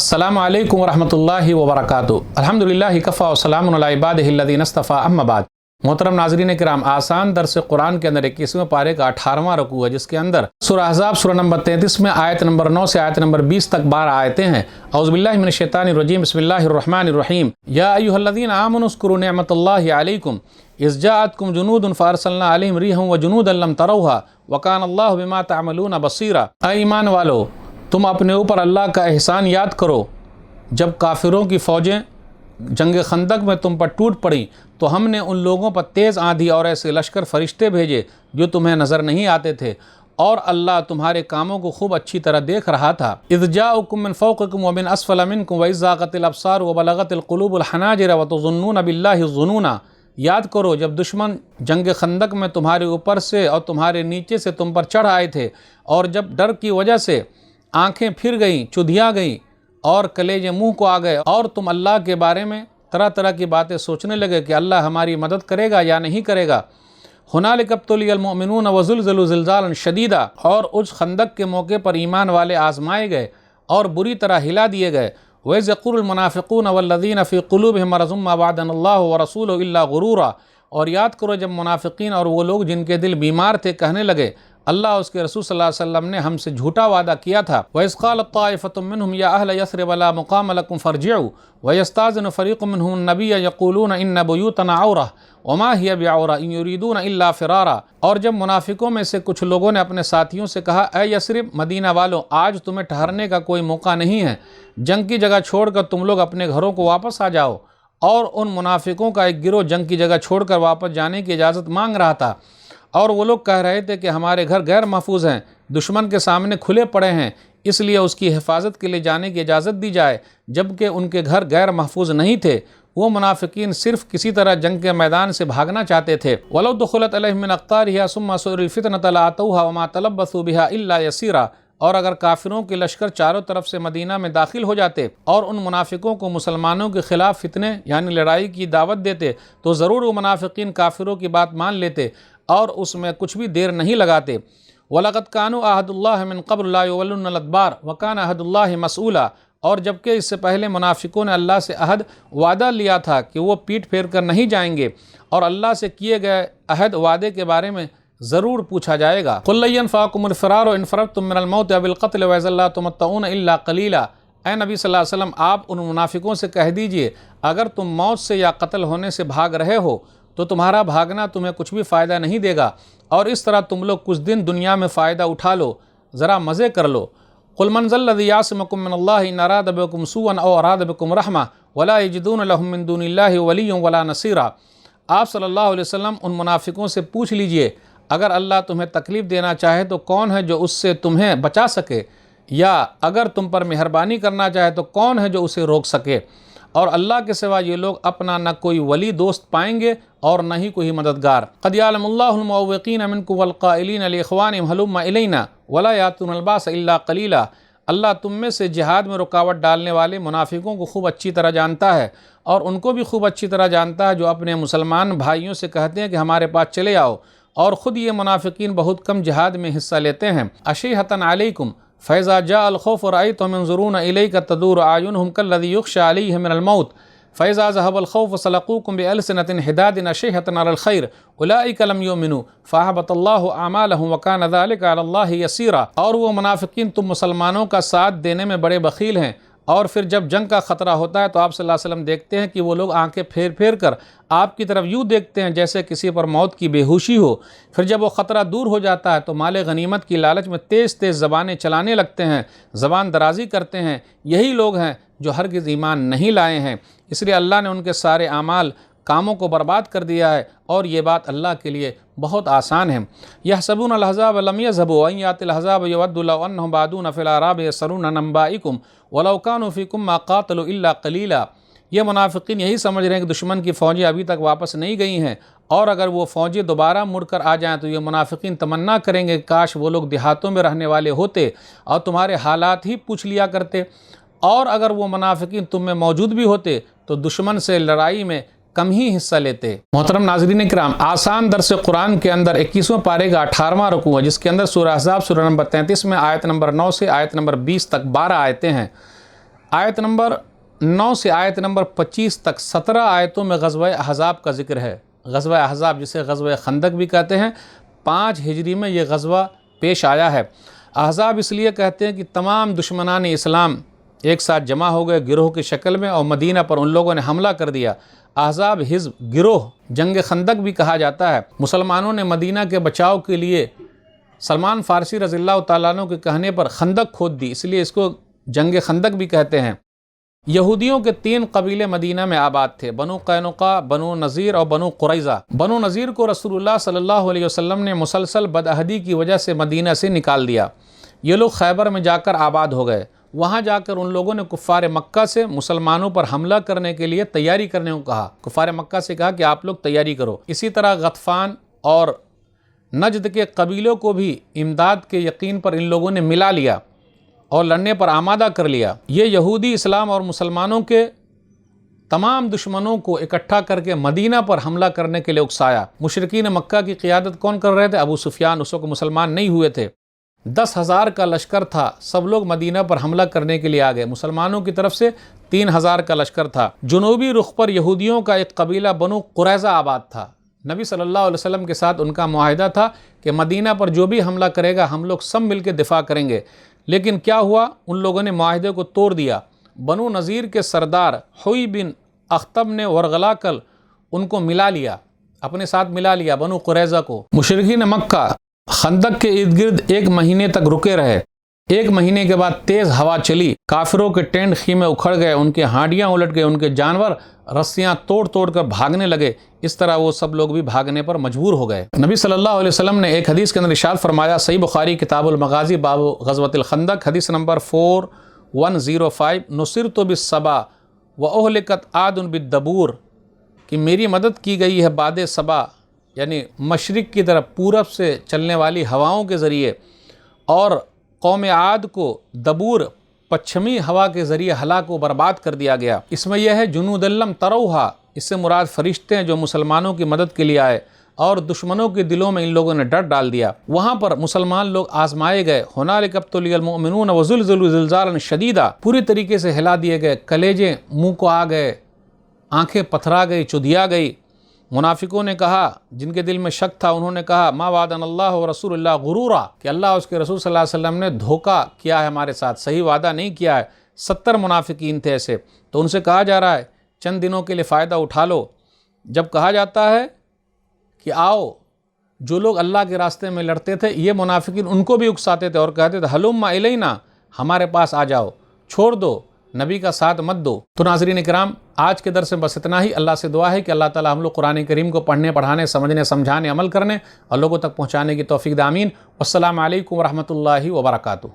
अस्सलामु अलैकुम वरहमतुल्लाहि वबरकातुहू। अल्हम्दुलिल्लाहि कफ़ा व सलामुन अला इबादिहिल्लज़ीना इस्तफ़ा अम्मा बाद। मोहतरम नाज़रीन किराम, आसान दर्स कुरान के अंदर 21वें पारे का 18वां रुकू है, जिसके अंदर सूरह अहज़ाब सूरह नंबर 33 में आयत नंबर 9 से आयत नंबर 20 तक 12 आयतें हैं। औज़ुबिल्लाहि मिनश्शैतानिर्रजीम, बिस्मिल्लाहिर्रहमानिर्रहीम। या अय्युहल्लज़ीना आमनू उज़्कुरू निअमतल्लाहि अलैकुम इज़ जाअतकुम जुनूदुन फ़अरसलना अलैहिम रिहम व जुनूदन लम तरौहा व कानल्लाहु बिमा तअमलूना बसीरा। ऐ ईमान वालो, तुम अपने ऊपर अल्लाह का एहसान याद करो। जब काफिरों की फ़ौजें जंग खंदक में तुम पर टूट पड़ी तो हमने उन लोगों पर तेज़ आंधी और ऐसे लश्कर फरिश्ते भेजे जो तुम्हें नज़र नहीं आते थे, और अल्लाह तुम्हारे कामों को खूब अच्छी तरह देख रहा था। इज़ जाअकुम मिन फ़ौक़िकुम व मिन अस्फ़ल मिनकुम व इज़ ज़ाग़तिल अब्सार व बलग़तिल क़ुलूबुल हनाजिर व तज़ुन्नूना बिल्लाहि ज़ुनूना। याद करो जब दुश्मन जंग खंदक में तुम्हारे ऊपर से और तुम्हारे नीचे से तुम पर चढ़ आए थे, और जब डर की वजह से आँखें फिर गईं, चुधिया गईं और कलेजे मुंह को आ गए, और तुम अल्लाह के बारे में तरह तरह की बातें सोचने लगे कि अल्लाह हमारी मदद करेगा या नहीं करेगा। हुनालिका इब्तुलियल मुअमिनून व ज़ुल्ज़िलू ज़िल्ज़ालन शदीदा। और उस खंदक के मौके पर ईमान वाले आजमाए गए और बुरी तरह हिला दिए गए। व इज़ यक़ूलुल मुनाफ़िक़ून वल्लज़ीना फ़ी क़ुलूबिहिम मरज़ुम मा वअदनल्लाहु व रसूलुहु इल्ला गुरूरा। और याद करो जब मुनाफ़िक़ीन और वो लोग जिनके दिल बीमार थे कहने लगे अल्लाह उसके रसूल सल्लल्लाहु अलैहि वसल्लम ने हमसे झूठा वादा किया था। व इज़ क़ालत ताइफ़तुम मिनहुम या अहल यस्रिब ला मुक़ाम लकुम फ़रजिऊ व यस्ताज़िनु फ़रीक़ुम मिनहुम नबिय्य यक़ूलून इन्न बुयूतना औरह व मा हिय बिऔरा इन युरीदून इल्ला फ़िरारा। और जब मुनाफ़िकों में से कुछ लोगों ने अपने साथियों से कहा, ऐ यस्रिब मदीना वालों, आज तुम्हें ठहरने का कोई मौका नहीं है, जंग की जगह छोड़कर तुम लोग अपने घरों को वापस आ जाओ। और उन मुनाफ़िकों का एक गिरोह जंग की जगह छोड़कर वापस जाने की इजाज़त मांग रहा था, और वो लोग कह रहे थे कि हमारे घर गैर महफूज हैं, दुश्मन के सामने खुले पड़े हैं, इसलिए उसकी हिफाजत के लिए जाने की इजाज़त दी जाए, जबकि उनके घर गैर महफूज नहीं थे। वो मुनाफिकीन सिर्फ किसी तरह जंग के मैदान से भागना चाहते थे। वलौ दुखुलत अलैहिम मिन अक़तारिहा सुम्मा सुइलुल फितनत लअतौहा व मा तलब्बसू बिहा इल्ला यसीरा। और अगर काफिरों के लश्कर चारों तरफ से मदीना में दाखिल हो जाते और उन मुनाफिकों को मुसलमानों के ख़िलाफ़ फितने यानी लड़ाई की दावत देते, तो ज़रूर वो मुनाफिकीन काफिरों की बात मान लेते और उसमें कुछ भी देर नहीं लगाते। वलक़द कानू अहदुल्लाह मिन क़ब्ल ला युवल्लूनल अदबार व कान अहदुल्लाहि मसऊला। और जबकि इससे पहले मुनाफिकों ने अल्लाह से अहद वादा लिया था कि वो पीठ फेर कर नहीं जाएंगे, और अल्लाह से किए गए अहद वादे के बारे में ज़रूर पूछा जाएगा। क़ुल लन यनफ़अकुमुल फ़िरारु इन फ़ररतुम मिनल मौति अविल क़त्ल व इज़् ला तुमत्तऊन इल्ला क़लीला। ऐ नबी सल्लल्लाहु अलैहि वसल्लम, आप उन मुनाफिकों से कह दीजिए, अगर तुम मौत से या कत्ल होने से भाग रहे हो तो तुम्हारा भागना तुम्हें कुछ भी फ़ायदा नहीं देगा, और इस तरह तुम लोग कुछ दिन दुनिया में फ़ायदा उठा लो, ज़रा मज़े कर लो। क़ुल मन ज़ल्लज़ी यासिमुकुम मिनल्लाहि इन अरादा बिकुम सूअन औ अरादा बिकुम रहमा वला यजिदून लहुम मिन दुनिल्लाहि वलिय्यन वला नसीरा। आप सल्लल्लाहु अलैहि वसल्लम उन मुनाफिकों से पूछ लीजिए, अगर अल्लाह तुम्हें तकलीफ़ देना चाहे तो कौन है जो उससे तुम्हें बचा सके, या अगर तुम पर मेहरबानी करना चाहे तो कौन है जो उसे रोक सके। और अल्लाह के सिवा ये लोग अपना न कोई वली दोस्त पाएंगे और न ही कोई मददगार। क़द यअलमुल्लाहुल मुअव्विक़ीन मिनकुम वल क़ाइलीन लिइख़वानिहिम हलुम्मा इलैना वला यातूनल बास इल्ला क़लीला। अल्लाह तुम में से जिहाद में रुकावट डालने वाले मुनाफिकों को खूब अच्छी तरह जानता है, और उनको भी खूब अच्छी तरह जानता है जो अपने मुसलमान भाइयों से कहते हैं कि हमारे पास चले आओ, और ख़ुद ये मुनाफिकीन बहुत कम जिहाद में हिस्सा लेते हैं। अशीहतन अलैकुम फ़ैज़ा जाअल खौफ़ु रअयतहुम यंज़ुरूना इलैका तदूरु अअयुनुहुम कल्लज़ी युग़शा अलैहि मिनल मौत फ़ैज़ा ज़हबल खौफ़ु सलक़ूकुम बिअलसिनतिन हिदादिन अशीहतन अलल खैर उलाइका लम युमिनू फ़अहबतल्लाहु अअमालहुम व कान ज़ालिका अलल्लाहि यसीरा। और वो मुनाफिकीन तुम मुसलमानों का साथ देने में बड़े बख़ील हैं, और फिर जब जंग का ख़तरा होता है तो आप सल्लल्लाहु अलैहि वसल्लम देखते हैं कि वो लोग आंखें फेर फेर कर आपकी तरफ यूँ देखते हैं जैसे किसी पर मौत की बेहोशी हो। फिर जब वो ख़तरा दूर हो जाता है तो माले गनीमत की लालच में तेज़ तेज़ ज़बानें चलाने लगते हैं, ज़बान दराज़ी करते हैं। यही लोग हैं जो हरगिज़ ईमान नहीं लाए हैं, इसलिए अल्लाह ने उनके सारे आमाल कामों को बर्बाद कर दिया है, और ये बात अल्लाह के लिए बहुत आसान है। यहसबूनल अहज़ाब लम यज़हबू व इन यातिल अहज़ाब यवद्दू लौ अन्नहुम बादून फ़िल अराब यसरून अन अंबाइकुम वलौ कानू फ़ीकुम मा क़ातलू इल्ला क़लीला। ये मुनाफिकीन यही समझ रहे हैं कि दुश्मन की फ़ौजें अभी तक वापस नहीं गई हैं, और अगर वो फ़ौजें दोबारा मुड़कर आ जाएँ तो ये मुनाफिकीन तमन्ना करेंगे काश वो लोग देहातों में रहने वाले होते और तुम्हारे हालात ही पूछ लिया करते, और अगर वो मुनाफिकीन तुम में मौजूद भी होते तो दुश्मन से लड़ाई में कम ही हिस्सा लेते। मोहतरम नाज़रीन किराम, आसान दर्स कुरान के अंदर 21वें पारे का 18वां रुकू है, जिसके अंदर सूरह अहज़ाब सूरह नंबर 33 में आयत नंबर 9 से आयत नंबर 20 तक 12 आयतें हैं। آیت نمبر 9 سے آیت نمبر 25 تک 17 آیتوں میں غزوہ احزاب کا ذکر ہے۔ غزوہ احزاب جسے غزوہ خندق بھی کہتے ہیں، 5 ہجری میں یہ غزوہ پیش آیا ہے۔ احزاب اس لیے کہتے ہیں کہ تمام دشمنان اسلام ایک ساتھ جمع ہو گئے گروہ کی شکل میں اور مدینہ پر ان لوگوں نے حملہ کر دیا۔ احزاب حزب گروہ جنگ خندق بھی کہا جاتا ہے۔ مسلمانوں نے مدینہ کے بچاؤ کے لیے سلمان فارسی رضی اللہ تعالیٰ عنہ کے کہنے پر خندق کھود دی، اس لیے اس کو جنگ خندق بھی کہتے ہیں۔ یہودیوں کے 3 قبیلے مدینہ میں آباد تھے، بنو قینقاع، بنو نذیر اور بنو قریظہ۔ بنو نذیر کو رسول اللہ صلی اللہ علیہ وسلم نے مسلسل بدعہدی کی وجہ سے مدینہ سے نکال دیا۔ یہ لوگ خیبر میں جا کر آباد ہو گئے۔ وہاں جا کر ان لوگوں نے کفار مکہ سے مسلمانوں پر حملہ کرنے کے لیے تیاری کرنے کو کہا۔ کفار مکہ سے کہا کہ آپ لوگ تیاری کرو۔ اسی طرح غطفان اور نجد کے قبیلوں کو بھی امداد کے یقین پر ان لوگوں نے ملا لیا اور لڑنے پر آمادہ کر لیا۔ یہ یہودی اسلام اور مسلمانوں کے تمام دشمنوں کو اکٹھا کر کے مدینہ پر حملہ کرنے کے لیے اکسایا۔ مشرکین مکہ کی قیادت کون کر رہے تھے؟ ابو سفیان، اس وقت مسلمان نہیں ہوئے تھے۔ 10,000 کا لشکر تھا، سب لوگ مدینہ پر حملہ کرنے کے لیے آ گئے۔ مسلمانوں کی طرف سے 3,000 کا لشکر تھا۔ جنوبی رخ پر یہودیوں کا ایک قبیلہ بنو قریظہ آباد تھا۔ نبی صلی اللہ علیہ وسلم کے ساتھ ان کا معاہدہ تھا کہ مدینہ پر جو بھی حملہ کرے گا ہم لوگ سب مل کے دفاع کریں گے، لیکن کیا ہوا؟ ان لوگوں نے معاہدے کو توڑ دیا۔ بنو نذیر کے سردار حوی بن اخطب نے ورغلا کر ان کو ملا لیا، اپنے ساتھ ملا لیا بنو قریظہ کو۔ مشرکین مکہ خندق کے ارد گرد 1 مہینے تک رکے رہے۔ 1 مہینے کے بعد تیز ہوا چلی، کافروں کے ٹینٹ خیمے اکھڑ گئے، ان کے ہانڈیاں الٹ گئے، ان کے جانور رسیاں توڑ توڑ کر بھاگنے لگے۔ اس طرح وہ سب لوگ بھی بھاگنے پر مجبور ہو گئے۔ نبی صلی اللہ علیہ وسلم نے ایک حدیث کے اندر ارشاد فرمایا، صحیح بخاری کتاب المغازی باب غزوۃ الخندق، حدیث نمبر 4105، نصرت بالصبا واہلکت عاد بالدبور، کہ میری مدد کی گئی ہے باد صبا، یعنی مشرق کی طرف پورب سے چلنے والی ہواؤں کے ذریعے، اور قوم عاد کو دبور پچھمی ہوا کے ذریعے ہلاک و برباد کر دیا گیا۔ اس میں یہ ہے جنود لم تروہا، اس سے مراد فرشتے ہیں جو مسلمانوں کی مدد کے لیے آئے اور دشمنوں کے دلوں میں ان لوگوں نے ڈر ڈال دیا۔ وہاں پر مسلمان لوگ آزمائے گئے، ہنالک ابتلی المؤمنون وزلزلوا زلزالا شدیدا، پوری طریقے سے ہلا دیے گئے، کلیجے منہ کو آ گئے، آنکھیں پتھرا گئی، چدھیا گئی۔ منافقوں نے کہا، جن کے دل میں شک تھا، انہوں نے کہا ما وعدنا اللہ و رسول اللہ غرورا، کہ اللہ اور اس کے رسول صلی اللہ علیہ وسلم نے دھوکہ کیا ہے ہمارے ساتھ، صحیح وعدہ نہیں کیا ہے۔ 70 منافقین تھے ایسے، تو ان سے کہا جا رہا ہے چند دنوں کے لیے فائدہ اٹھا لو۔ جب کہا جاتا ہے کہ آؤ، جو لوگ اللہ کے راستے میں لڑتے تھے یہ منافقین ان کو بھی اکساتے تھے اور کہتے تھے ہلم الینا، ہمارے پاس آ جاؤ، چھوڑ دو، نبی کا ساتھ مت دو۔ تو ناظرین کرام، آج کے درس میں بس اتنا ہی۔ اللہ سے دعا ہے کہ اللہ تعالی ہم لوگ قرآن کریم کو پڑھنے، پڑھانے، سمجھنے، سمجھانے، عمل کرنے اور لوگوں تک پہنچانے کی توفیق دے، آمین۔ والسلام علیکم ورحمۃ اللہ وبرکاتہ۔